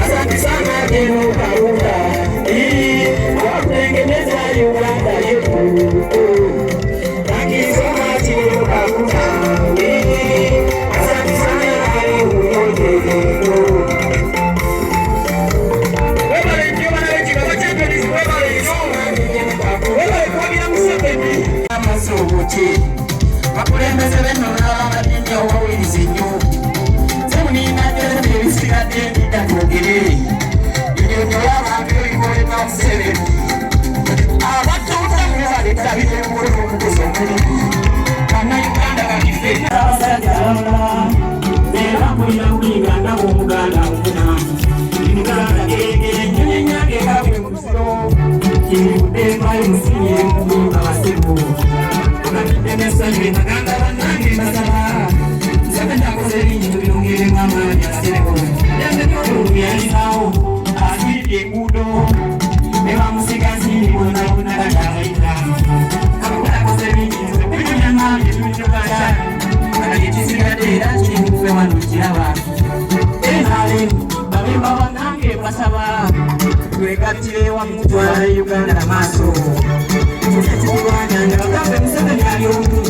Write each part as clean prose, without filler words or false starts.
Asante sana Dino Kaunda, wakutengeneza Uganda yetu. Thank you so much Dino Kaunda, asante sana uyote. Webale ndio wanaweki kwa champions, webale kwa bila msepeni amasobote. Bakulembeze beno n'abadinyo wawuliriza ennyo. Semunina gyezze ebisigadde ndidda twogere. Ebyo by'abantu ebikolebwa Museveni. Abattuuza baleeta biteekolo okukosa omulimu. Bannayuganda bakife. Abasajja abalala era mpulira Buganda bw'Omuganda nkuna. Muganda geregere ennyonyi enyange ekabwe mu kusiro. Kivudde mpayo musinye mu abasebo. Baganda bannange mbasaba Museveni akoze ebintu byongeremu amaanyi asereko yalinawo asiibye enguudo ne bamusigazi bonna bagabayita abakola akoze ebintu ebinyanambye tubitogata kala kyekisigadde era kirimufe wano kiraba enaale babemba bannange mbasaba twegattire wamu twala Uganda maaso Bagambe Museveni ali omu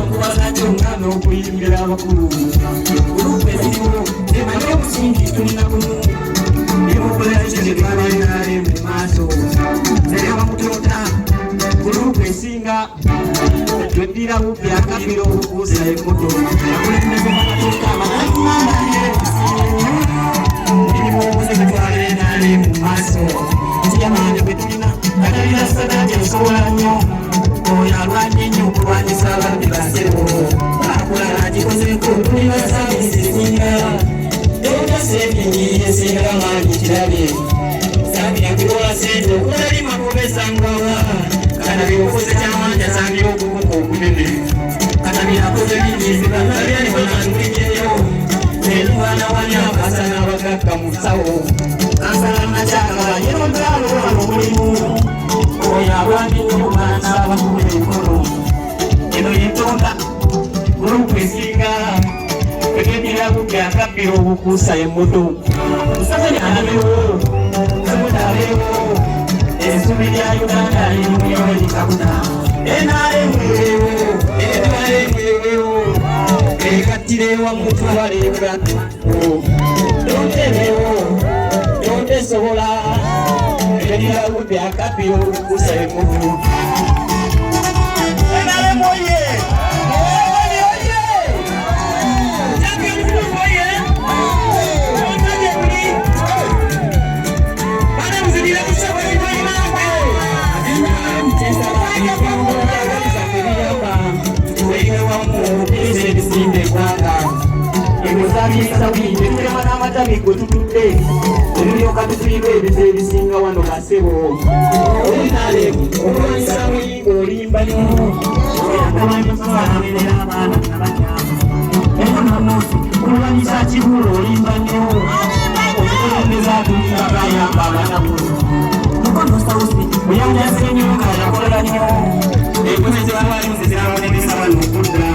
okubaza kyonna n'okuyimbira abakulu gulupu eziriwo zemanyi omusingi tulina gumu emukolera kyeketwalalinale mu maaso zere bamutoota gulupu esinga tweddira bubbi akabiro obukuusa emmoto akulembeze banatoota amananyumambanye erimu obuzeketwalalinale mu maaso ekiyamanya bwe tulina katalina sadati osobola nnyo oyo alwanye ennyo okulwanyisa ababbi basebo akulala gikozeeko tuli basabisi esinga yogasa ebyinyi esinga maanyi kirabe sambira kukola sente okutalima kubesangaba kanabi okoze kyamaanyi asambira okukuka okunene kanabi akoze binyizibanalyanibananulinyeyo nenubana wanyakasa n'abagagga mu ssawo kansala nakyagala yerodalo wano mulimu oyo abandi n'okubaana abakulu emikono eno yetonda gulupu esinga egendera bubbi akabbiro obukuusa emmoto Museveni alabewo semutabewo essubi lya Uganda limuyo likabuna enaalemwewewo enaalemwewewo egattire wamu twala Uganda dontenewo dontesobola egendera bubbi akabbiro obukuusa emmoto enaalemwoye Amatabi tutudde ebiryoka tufiirwa ebizo ebisinga wano basebo olinale okulwanyisa muyingo olimba nnyo oyagabanyokubamerera abaana nabakyama enamusi okulwanyisa kibulo olimba nnyo okukulembeza tulinga bayamba abaana bulo mukono sausi oyanjasa ennyonga yakolera nnyo enkozi zebawalimu zezirabonereza wano okudda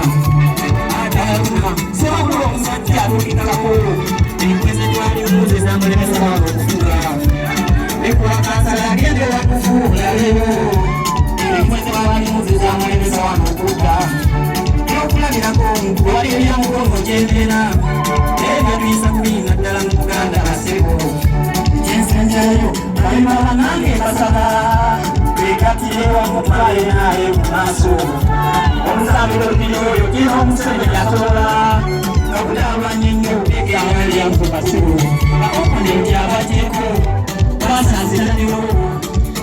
sebakulu omusajja atulikalako enkweze twalimu zezambonereza wano okufuga ekwakasala agendera kufuula leero enkweze bawalimu zezambonereza wano okudda n'okulabirako wali ebyamugongo gyembeera naye natuyisa kubiyinga ddala mu Buganda basebo kyensanjayo balima banange basaba begattire wamu twale naye mu maaso omusambiro lupiri oyo gira Museveni atola okudalwanya ennyo ebyawalyamu basebo oponenti abateeko basanziranewo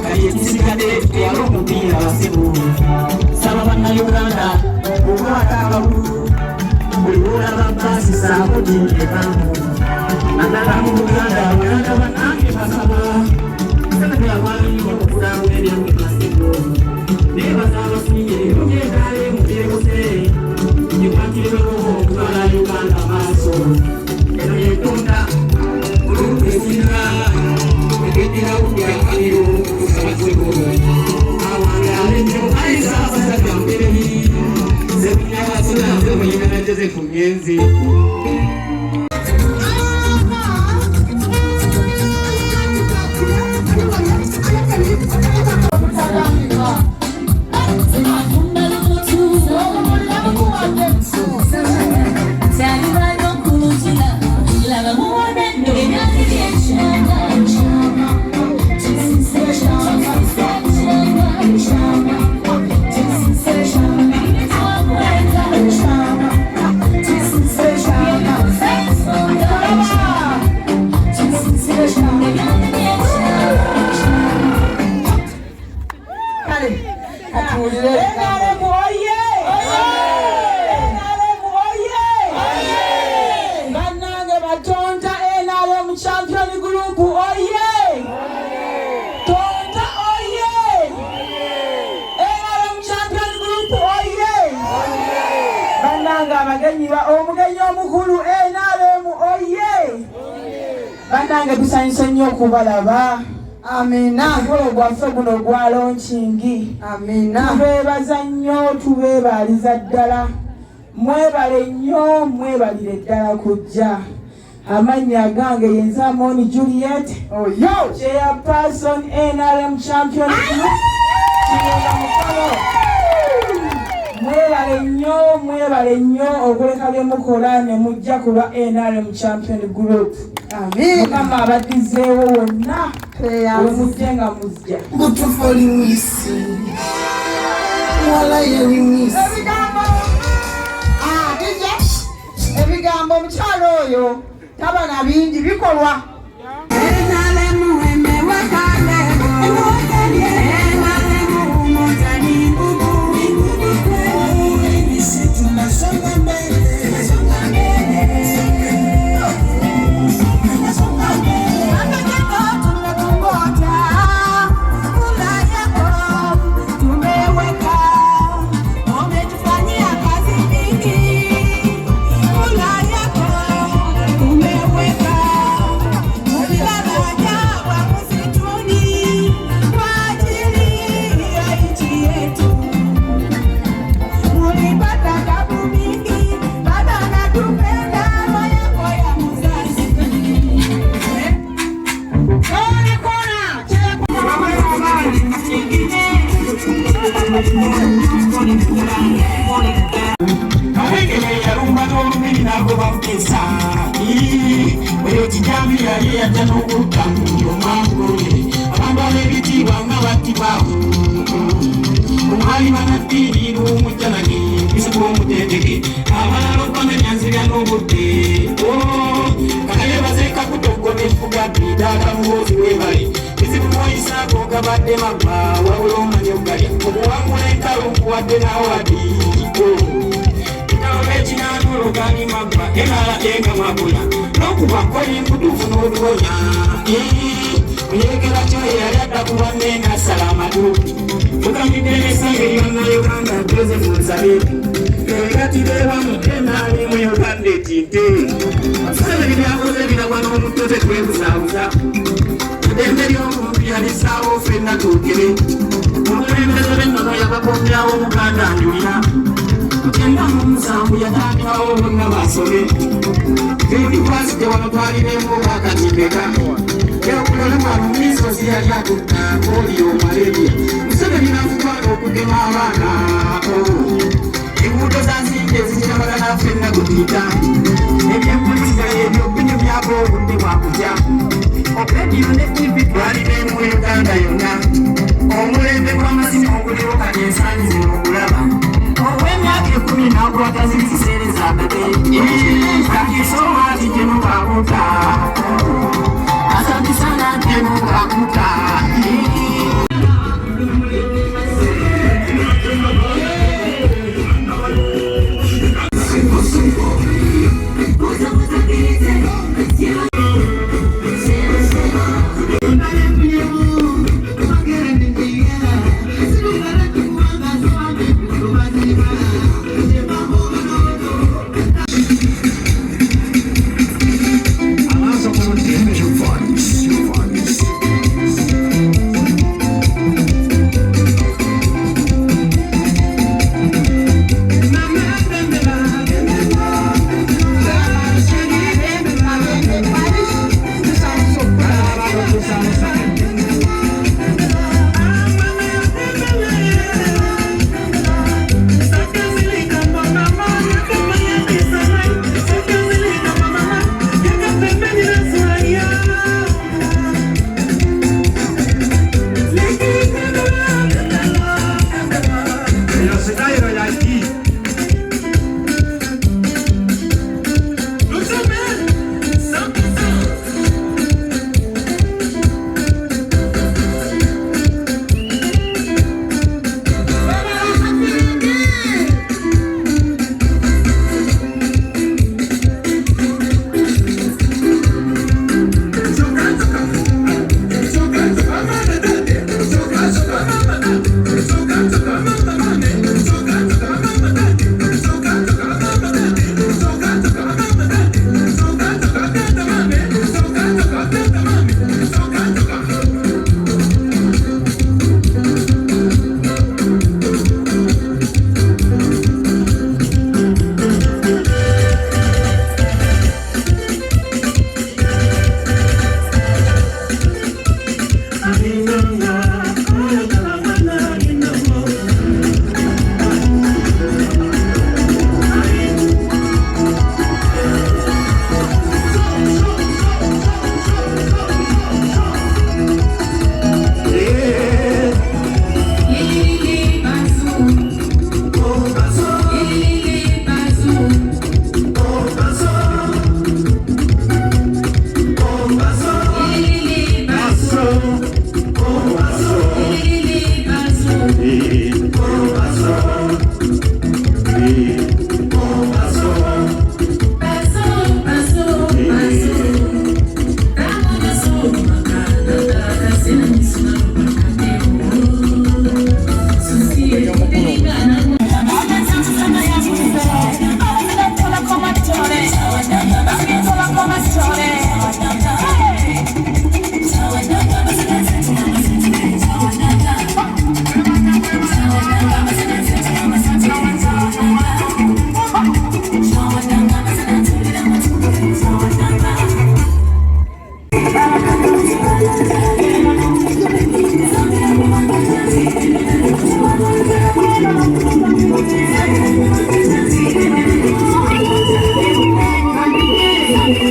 kali ekisigadde twale omupiira basebo saba bannayuganda okwata akalulu buli lwolaba baasi saako dindeekamu naddala mu Buganda Uganda bannange basaba Museveni alwanyi okukulaamu ebyamu basebo naye bazabafunye obyetaale mu byebuse nyikwatiriwewo okutwala Uganda maaso eno yetonda gulupu esinga egendera bubbi akabiro okusabasebo awangale nnyo ayisa abasajja Museveni zebunyabasona nze muyina najeze ku myenzi abagenyi omugenyi omukulu NRM oye bannange tusanyuse nnyo okubalaba. Amina. Omukolo gwaffe guno gwa lonkingi. Amina. Tubeebaza nnyo tubeebaliza ddala. Mwebale nnyo mwebalire ddala kujja. Amannya gange yenze Amoni Juliet. Oyo chairperson NRM champion group. Kiyenga mukolo. Mwebale nnyo okuleka bye mukola ne mujja kuba NRM champion group. Amen. Mukama abaddizeewo wonna wemujje nga mujja. Butufu oli mwisi. Wala yeri mwisi. Ebigambo omukyalo oyo taba na bingi bikolwa.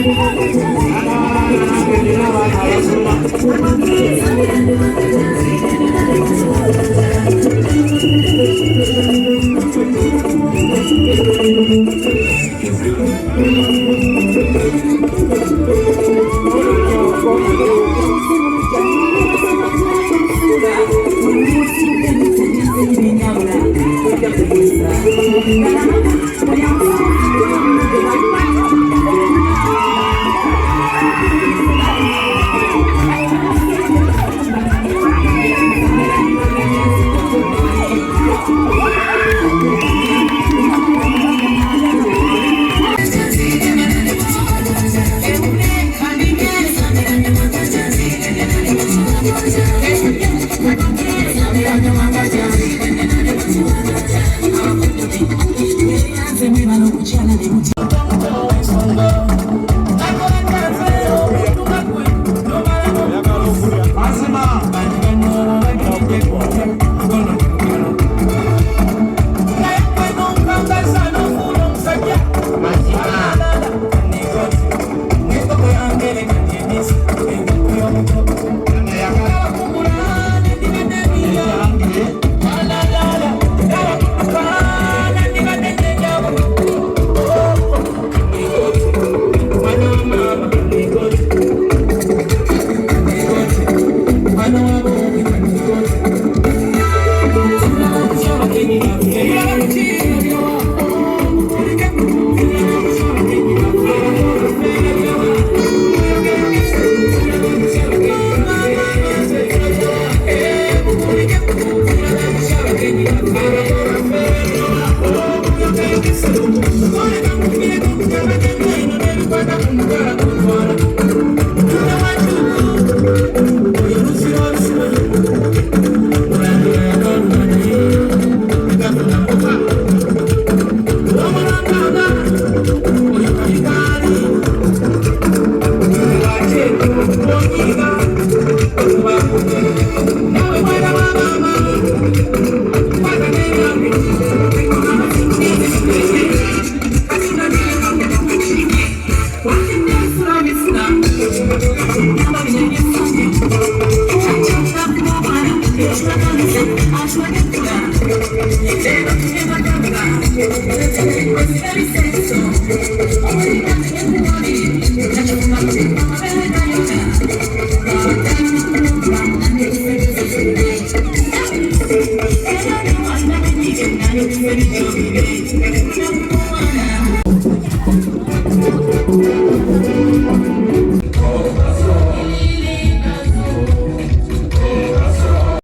Thank you.